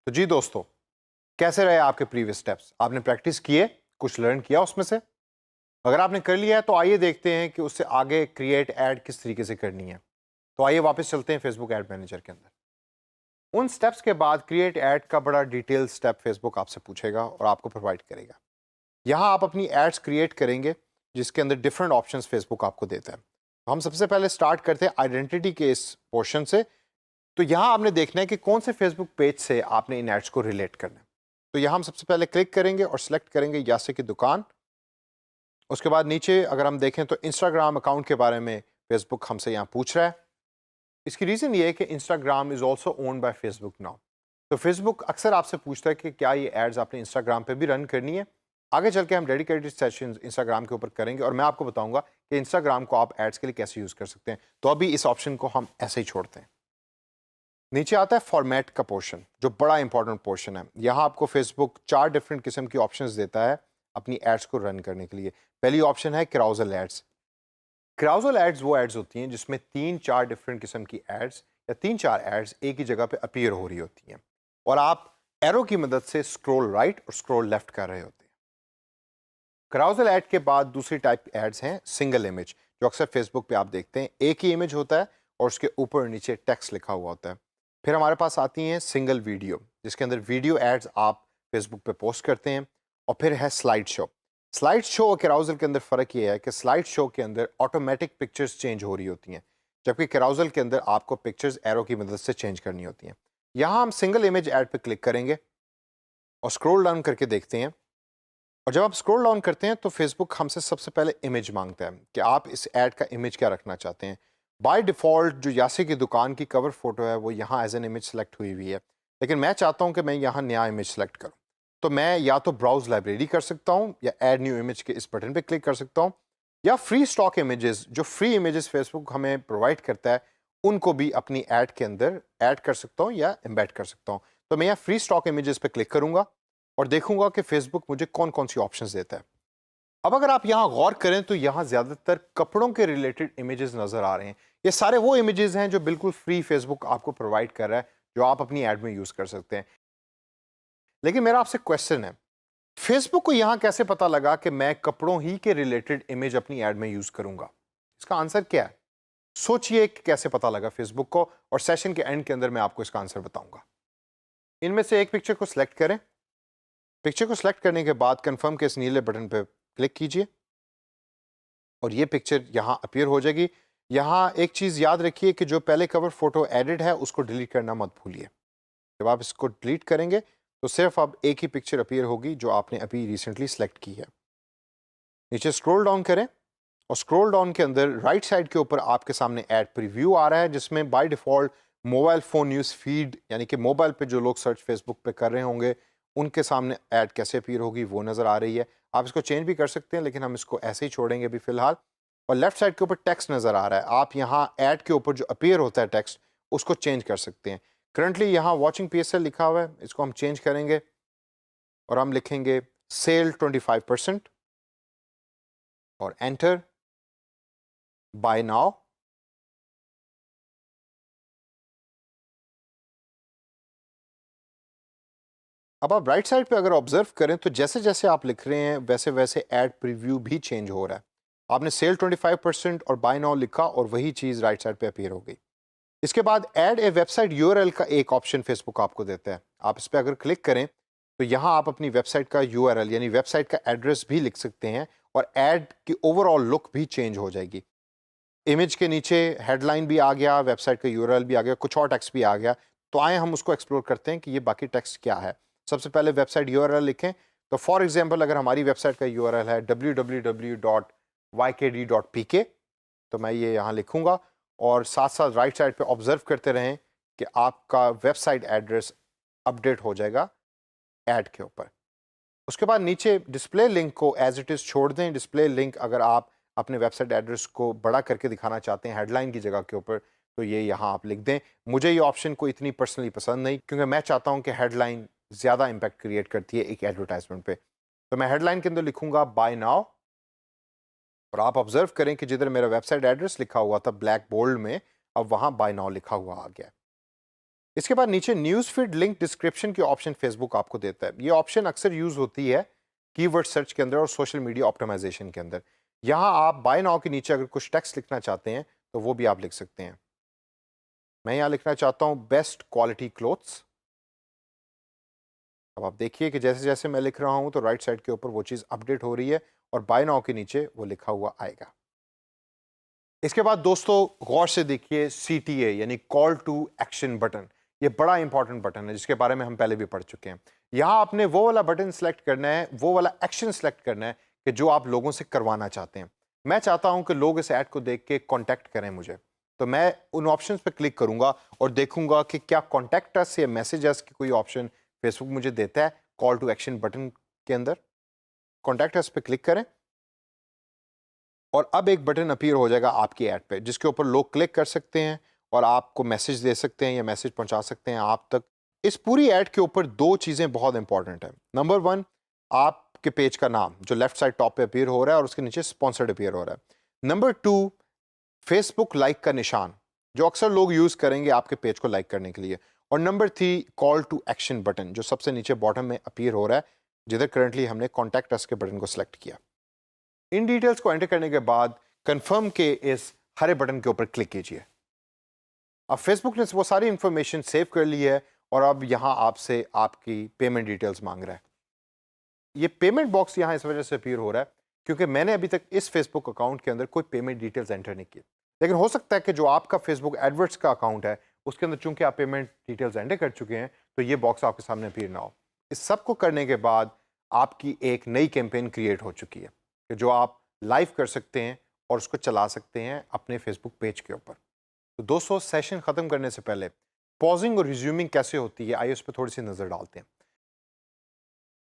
तो जी दोस्तों, कैसे रहे आपके प्रीवियस स्टेप्स? आपने प्रैक्टिस किए, कुछ लर्न किया उसमें से? अगर आपने कर लिया है तो आइए देखते हैं कि उससे आगे क्रिएट ऐड किस तरीके से करनी है। तो आइए वापस चलते हैं फेसबुक एड मैनेजर के अंदर। उन स्टेप्स के बाद क्रिएट ऐड का बड़ा डिटेल स्टेप फेसबुक आपसे पूछेगा और आपको प्रोवाइड करेगा। यहाँ आप अपनी एड्स क्रिएट करेंगे जिसके अंदर डिफरेंट ऑप्शंस फेसबुक आपको देता है। तो हम सबसे पहले स्टार्ट करते हैं आइडेंटिटी के इस पोर्शन से। तो यहाँ आपने देखना है कि कौन से फेसबुक पेज से आपने इन एड्स को रिलेट करना है। तो यहाँ हम सबसे पहले क्लिक करेंगे और सिलेक्ट करेंगे यासे की दुकान। उसके बाद नीचे अगर हम देखें तो इंस्टाग्राम अकाउंट के बारे में फेसबुक हमसे यहाँ पूछ रहा है। इसकी रीज़न ये है कि Instagram is also owned by Facebook now. तो फेसबुक अक्सर आपसे पूछता है कि क्या ये एड्स आपने इंस्टाग्राम पे भी रन करनी है। आगे चल के हम डेडिकेटेड सेशंस इंस्टाग्राम के ऊपर करेंगे और मैं आपको बताऊंगा कि इंस्टाग्राम को आप एड्स के लिए कैसे यूज़ कर सकते हैं। तो अभी इस ऑप्शन को हम ऐसे ही छोड़ते हैं। नीचे आता है फॉर्मेट का पोर्शन, जो बड़ा इंपॉर्टेंट पोर्शन है। यहाँ आपको फेसबुक 4 डिफरेंट किस्म की ऑप्शंस देता है अपनी एड्स को रन करने के लिए। पहली ऑप्शन है क्राउजल एड्स। क्राउजल एड्स वो एड्स होती हैं जिसमें 3-4 डिफरेंट किस्म की एड्स या 3-4 एड्स एक ही जगह पे अपीयर हो रही होती हैं और आप एरो की मदद से स्क्रॉल राइट और स्क्रॉल लेफ्ट कर रहे होते हैं। क्राउजल एड के बाद दूसरी टाइप एड्स हैं सिंगल इमेज, जो अक्सर फेसबुक पे आप देखते हैं। एक ही इमेज होता है और उसके ऊपर और नीचे टेक्स्ट लिखा हुआ होता है। फिर हमारे पास आती हैं सिंगल वीडियो, जिसके अंदर वीडियो एड्स आप फेसबुक पे पोस्ट करते हैं। और फिर है स्लाइड शो। स्लाइड शो और कैराउजल के अंदर फ़र्क ये है कि स्लाइड शो के अंदर ऑटोमेटिक पिक्चर्स चेंज हो रही होती हैं, जबकि कैराउजल के अंदर आपको पिक्चर्स एरो की मदद से चेंज करनी होती हैं। यहाँ हम सिंगल इमेज ऐड पे क्लिक करेंगे और स्क्रॉल डाउन करके देखते हैं। और जब आप स्क्रॉल डाउन करते हैं तो फेसबुक हमसे सबसे पहले इमेज मांगता है कि आप इस ऐड का इमेज क्या रखना चाहते हैं। बाय डिफ़ॉल्ट जो यासे की दुकान की कवर फोटो है वो यहाँ एज एन इमेज सेलेक्ट हुई हुई है, लेकिन मैं चाहता हूँ कि मैं यहाँ नया इमेज सेलेक्ट करूँ। तो मैं या तो ब्राउज लाइब्रेरी कर सकता हूँ या ऐड न्यू इमेज के इस बटन पे क्लिक कर सकता हूँ, या फ्री स्टॉक इमेजेस, जो फ्री इमेजेस फेसबुक हमें प्रोवाइड करता है, उनको भी अपनी ऐड के अंदर ऐड कर सकता हूँ या एम्बेड कर सकता हूँ। तो मैं यहाँ फ्री स्टॉक इमेजेस पे क्लिक करूँगा और देखूंगा कि फेसबुक मुझे कौन कौन सी ऑप्शंस देता है। अब अगर आप यहाँ गौर करें तो यहाँ ज़्यादातर कपड़ों के रिलेटेड इमेजेस नज़र आ रहे हैं। ये सारे वो इमेजेस हैं जो बिल्कुल फ्री फेसबुक आपको प्रोवाइड कर रहा है, जो आप अपनी ऐड में यूज़ कर सकते हैं। लेकिन मेरा आपसे क्वेश्चन है, फेसबुक को यहाँ कैसे पता लगा कि मैं कपड़ों ही के रिलेटेड इमेज अपनी ऐड में यूज़ करूंगा? इसका आंसर क्या है? सोचिए कि कैसे पता लगा फेसबुक को, और सेशन के एंड के अंदर मैं आपको इसका आंसर बताऊंगा। इनमें से एक पिक्चर को सिलेक्ट करें। पिक्चर को सिलेक्ट करने के बाद कंफर्म के इस नीले बटन पर क्लिक कीजिए और ये पिक्चर यहाँ अपीयर हो जाएगी। यहाँ एक चीज़ याद रखिए कि जो पहले कवर फोटो एडिट है उसको डिलीट करना मत भूलिए। जब आप इसको डिलीट करेंगे तो सिर्फ अब एक ही पिक्चर अपीयर होगी जो आपने अभी रिसेंटली सेलेक्ट की है। नीचे स्क्रॉल डाउन करें और स्क्रॉल डाउन के अंदर राइट साइड के ऊपर आपके सामने ऐड प्रीव्यू आ रहा है, जिसमें by default mobile phone news feed, यानी कि मोबाइल पे जो लोग सर्च फेसबुक पे कर रहे होंगे उनके सामने ऐड कैसे अपीयर होगी वो नज़र आ रही है। आप इसको चेंज भी कर सकते हैं, लेकिन हम इसको ऐसे ही छोड़ेंगे अभी फ़िलहाल। और लेफ्ट साइड के ऊपर टेक्स्ट नज़र आ रहा है, आप यहाँ ऐड के ऊपर जो अपीयर होता है टेक्स्ट, उसको चेंज कर सकते हैं। करंटली यहाँ वॉचिंग PSL लिखा हुआ है, इसको हम चेंज करेंगे और हम लिखेंगे सेल 25% और एंटर, बाय नाउ। अब आप राइट साइड पे अगर ऑब्जर्व करें तो जैसे जैसे आप लिख रहे हैं वैसे वैसे ऐड प्रीव्यू भी चेंज हो रहा है। आपने सेल 25% और बाय नाउ लिखा और वही चीज़ राइट साइड पे अपीयर हो गई। इसके बाद ऐड ए वेबसाइट यूआरएल का एक ऑप्शन फेसबुक आपको देता है। आप इस पर अगर क्लिक करें तो यहाँ आप अपनी वेबसाइट का यूआरएल यानी वेबसाइट का एड्रेस भी लिख सकते हैं और ऐड की ओवरऑल लुक भी चेंज हो जाएगी। इमेज के नीचे हेडलाइन भी आ गया, वेबसाइट का यूआरएल भी आ गया, कुछ और टेक्स्ट भी आ गया। तो आए हम उसको एक्सप्लोर करते हैं कि ये बाकी टेक्स्ट क्या है। सबसे पहले वेबसाइट यूआरएल लिखें। तो फॉर एग्जांपल अगर हमारी वेबसाइट का यूआरएल है www.ykd.pk, तो मैं ये यहाँ लिखूंगा और साथ साथ राइट साइड पे ऑब्जर्व करते रहें कि आपका वेबसाइट एड्रेस अपडेट हो जाएगा ऐड के ऊपर। उसके बाद नीचे डिस्प्ले लिंक को एज इट इज़ छोड़ दें। डिस्प्ले लिंक अगर आप अपने वेबसाइट एड्रेस को बड़ा करके दिखाना चाहते हैं हेडलाइन की जगह के ऊपर, तो ये यहाँ आप लिख दें। मुझे ये ऑप्शन को इतनी पर्सनली पसंद नहीं, क्योंकि मैं चाहता हूँ कि हेडलाइन ज़्यादा इम्पैक्ट क्रिएट करती है एक एडवर्टाइजमेंट पे। तो मैं हेडलाइन के अंदर लिखूंगा बाय नाउ और आप ऑब्जर्व करें कि जिधर मेरा वेबसाइट एड्रेस लिखा हुआ था ब्लैक बोल्ड में, अब वहाँ बाय नाउ लिखा हुआ आ गया। इसके बाद नीचे न्यूज़ फीड लिंक डिस्क्रिप्शन की ऑप्शन फेसबुक आपको देता है। ये ऑप्शन अक्सर यूज़ होती है कीवर्ड सर्च के अंदर और सोशल मीडिया ऑप्टिमाइजेशन के अंदर। यहाँ आप बाय नाउ के नीचे अगर कुछ टेक्स्ट लिखना चाहते हैं तो वो भी आप लिख सकते हैं। मैं यहाँ लिखना चाहता हूँ बेस्ट क्वालिटी क्लोथ्स। अब आप देखिए कि जैसे जैसे मैं लिख रहा हूँ तो राइट साइड के ऊपर वो चीज़ अपडेट हो रही है और बाय नाउ के नीचे वो लिखा हुआ आएगा। इसके बाद दोस्तों गौर से देखिए CTA यानी कॉल टू एक्शन बटन। ये बड़ा इंपॉर्टेंट बटन है जिसके बारे में हम पहले भी पढ़ चुके हैं। यहाँ आपने वो वाला बटन सेलेक्ट करना है, वो वाला एक्शन सेलेक्ट करना है कि जो आप लोगों से करवाना चाहते हैं। मैं चाहता हूँ कि लोग इस ऐड को देख के कॉन्टैक्ट करें मुझे, तो मैं उन ऑप्शंस पे क्लिक करूंगा और देखूंगा कि क्या कॉन्टैक्ट अस या मैसेज अस की कोई ऑप्शन फेसबुक मुझे देता है कॉल टू एक्शन बटन के अंदर। कॉन्टैक्ट अस पे क्लिक करें और अब एक बटन अपीयर हो जाएगा आपकी ऐड पे जिसके ऊपर लोग क्लिक कर सकते हैं और आपको मैसेज दे सकते हैं या मैसेज पहुंचा सकते हैं आप तक। इस पूरी ऐड के ऊपर दो चीज़ें बहुत इंपॉर्टेंट हैं। नंबर वन, आपके पेज का नाम जो लेफ्ट साइड टॉप पे अपीयर हो रहा है और उसके नीचे स्पॉन्सर्ड अपीयर हो रहा है। नंबर टू, फेसबुक लाइक का निशान जो अक्सर लोग यूज़ करेंगे आपके पेज को लाइक करने के लिए। और number three, call to action button जो सबसे नीचे बॉटम में अपीयर हो रहा है जिधर करंटली हमने कॉन्टैक्ट अस के बटन को सिलेक्ट किया। इन डिटेल्स को एंटर करने के बाद कंफर्म के इस हरे बटन के ऊपर क्लिक कीजिए। अब फेसबुक ने वो सारी इंफॉर्मेशन सेव कर ली है और अब यहाँ आपसे आपकी पेमेंट डिटेल्स मांग रहा है। ये पेमेंट बॉक्स यहाँ इस वजह से अपीयर हो रहा है क्योंकि मैंने अभी तक इस फेसबुक अकाउंट के अंदर कोई पेमेंट डिटेल्स एंटर नहीं की। लेकिन हो सकता है कि जो आपका फेसबुक एडवर्ट्स का अकाउंट है उसके अंदर चूंकि आप पेमेंट डिटेल्स एंटर कर चुके हैं तो ये बॉक्स आपके सामने अपीयर ना हो। इस सब को करने के बाद आपकी एक नई कैंपेन क्रिएट हो चुकी है कि जो आप लाइव कर सकते हैं और उसको चला सकते हैं अपने फेसबुक पेज के ऊपर। तो दोस्तों, सेशन ख़त्म करने से पहले पॉजिंग और रिज्यूमिंग कैसे होती है आइए उस पर थोड़ी सी नज़र डालते हैं।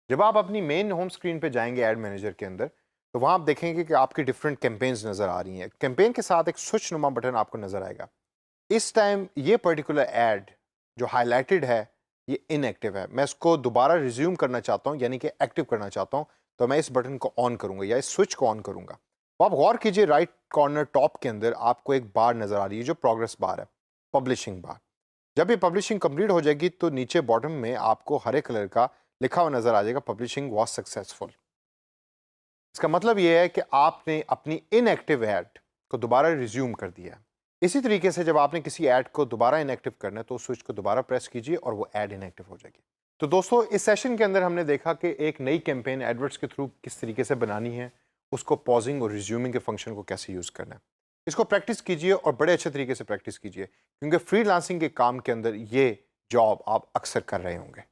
जब आप अपनी मेन होम स्क्रीन पे जाएंगे एड मैनेजर के अंदर तो वहाँ आप देखेंगे कि आपकी डिफरेंट कैंपेन्स नज़र आ रही हैं। कैंपेन के साथ एक स्विच नुमा बटन आपको नज़र आएगा। इस टाइम ये पर्टिकुलर एड जो हाईलाइटेड है ये इनएक्टिव है। मैं इसको दोबारा रिज्यूम करना चाहता हूँ यानी कि एक्टिव करना चाहता हूँ तो मैं इस बटन को ऑन करूँगा या इस स्विच को ऑन करूँगा। तो आप गौर कीजिए राइट कॉर्नर टॉप के अंदर आपको एक बार नज़र आ रही है जो प्रोग्रेस बार है, पब्लिशिंग बार। जब ये पब्लिशिंग कंप्लीट हो जाएगी तो नीचे बॉटम में आपको हरे कलर का लिखा हुआ नज़र आ जाएगा पब्लिशिंग वॉज सक्सेसफुल। इसका मतलब ये है कि आपने अपनी इनएक्टिव ऐड को दोबारा रिज्यूम कर दिया है। इसी तरीके से जब आपने किसी ऐड को दोबारा इनएक्टिव करना है तो उस स्विच को दोबारा प्रेस कीजिए और वो ऐड इनएक्टिव हो जाएगी। तो दोस्तों, इस सेशन के अंदर हमने देखा कि एक नई कैंपेन एडवर्ट्स के थ्रू किस तरीके से बनानी है, उसको पॉजिंग और रिज्यूमिंग के फंक्शन को कैसे यूज़ करना है। इसको प्रैक्टिस कीजिए और बड़े अच्छे तरीके से प्रैक्टिस कीजिए क्योंकि फ्रीलांसिंग के काम के अंदर ये जॉब आप अक्सर कर रहे होंगे।